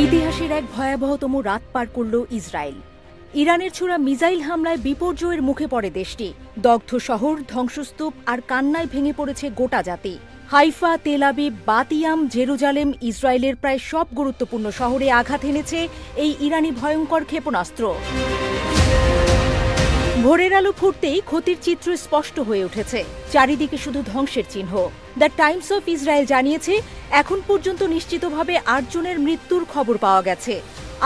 ইতিহাসের এক ভয়াবহতম রাত পার করল ইসরায়েল। ইরানের ছোড়া মিসাইল হামলায় বিপর্যয়ের মুখে পড়ে দেশটি। দগ্ধ শহর, ধ্বংসস্তূপ আর কান্নায় ভেঙে পড়েছে গোটা জাতি। হাইফা, তেল আবিব, বাতিয়াম, জেরুজালেম, ইসরায়েলের প্রায় সব গুরুত্বপূর্ণ শহরে আঘাত এনেছে এই ইরানি ভয়ঙ্কর ক্ষেপণাস্ত্র। ভোরের আলো ফুটতেই ক্ষতির চিত্র স্পষ্ট হয়ে উঠেছে। চারিদিকে শুধু ধ্বংসের চিহ্ন। দ্য টাইমস অফ ইসরায়েল জানিয়েছে, এখন পর্যন্ত নিশ্চিতভাবে ৮ জনের মৃত্যুর খবর পাওয়া গেছে।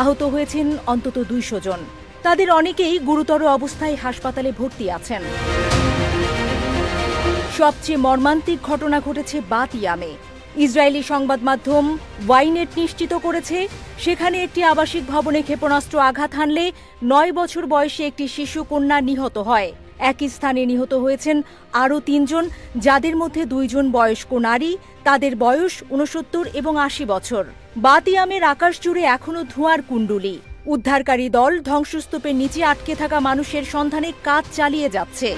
আহত হয়েছেন অন্তত ২০০ জন। তাদের অনেকেই গুরুতর অবস্থায় হাসপাতালে ভর্তি আছেন। সবচেয়ে মর্মান্তিক ঘটনা ঘটেছে বাতিয়ামে। ইসরায়েলি সংবাদ মাধ্যম ওয়াইনেট নিশ্চিত করেছে, সেখানে একটি আবাসিক ভবনে ক্ষেপণাস্ত্র আঘাত হানলে ৯ বছর বয়সী একটি শিশু কন্যা নিহত হয়। একই স্থানে নিহত হয়েছেন আরও ৩ জন, যাদের মধ্যে ২ জন বয়স্ক নারী। তাদের বয়স ৬৯ এবং ৮০ বছর। বাতিয়ামের আকাশ জুড়ে এখনও ধোঁয়ার কুণ্ডুলি। উদ্ধারকারী দল ধ্বংসস্তূপের নিচে আটকে থাকা মানুষের সন্ধানে কাজ চালিয়ে যাচ্ছে।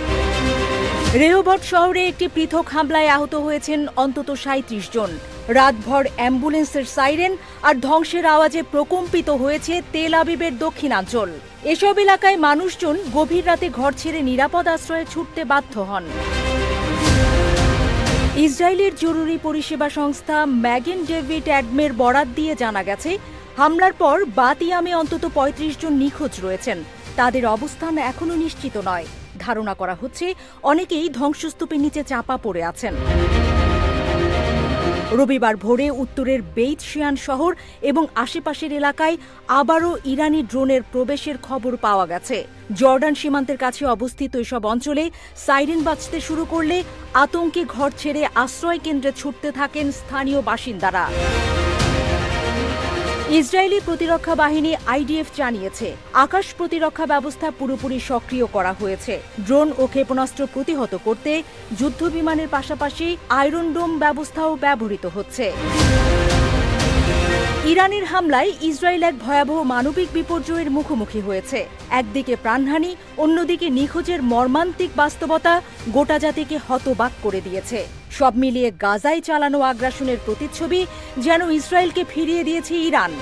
রেহবট শহরে একটি পৃথক হামলায় আহত হয়েছেন অন্তত ৩৭ জন। রাতভর অ্যাম্বুলেন্সের সাইরেন আর ধ্বংসের আওয়াজে প্রকম্পিত হয়েছে তেল আবিবের দক্ষিণাঞ্চল। এসব এলাকায় মানুষজন গভীর রাতে ঘর ছেড়ে নিরাপদ আশ্রয়ে ছুটতে বাধ্য হন। ইসরায়েলের জরুরি পরিষেবা সংস্থা ম্যাগেন ডেভিড অ্যাডমের বরাত দিয়ে জানা গেছে, হামলার পর বাতিয়ামে অন্তত ৩৫ জন নিখোঁজ রয়েছেন। তাদের অবস্থান এখনও নিশ্চিত নয়। ধারণা করা হচ্ছে অনেকেই ধ্বংসস্তূপের নিচে চাপা পড়ে আছেন। রবিবার ভোরে উত্তরের বেইত শিয়ান শহর এবং আশেপাশের এলাকায় আবারও ইরানি ড্রোনের প্রবেশের খবর পাওয়া গেছে। জর্ডান সীমান্তের কাছে অবস্থিত এসব অঞ্চলে সাইরেন বাজতে শুরু করলে আতঙ্কে ঘর ছেড়ে আশ্রয় কেন্দ্রে ছুটতে থাকেন স্থানীয় বাসিন্দারা। ইসরায়েলি প্রতিরক্ষা বাহিনী আইডিএফ জানিয়েছে, আকাশ প্রতিরক্ষা ব্যবস্থা পুরোপুরি সক্রিয় করা হয়েছে। ড্রোন ও ক্ষেপণাস্ত্র প্রতিহত করতে যুদ্ধবিমানের পাশাপাশি আয়রন ডোম ব্যবস্থাও ব্যবহৃত হচ্ছে। ইরানের হামলায় ইসরায়েল এক ভয়াবহ মানবিক বিপর্যয়ের মুখোমুখি হয়েছে। একদিকে প্রাণহানি, অন্যদিকে নিখোঁজের মর্মান্তিক বাস্তবতা গোটা জাতিকে হতবাক করে দিয়েছে। সব মিলিয়ে গাজায় চালানো আগ্রাসনের প্রতিচ্ছবি যেন ইসরায়েলকে ফিরিয়ে দিয়েছে ইরান।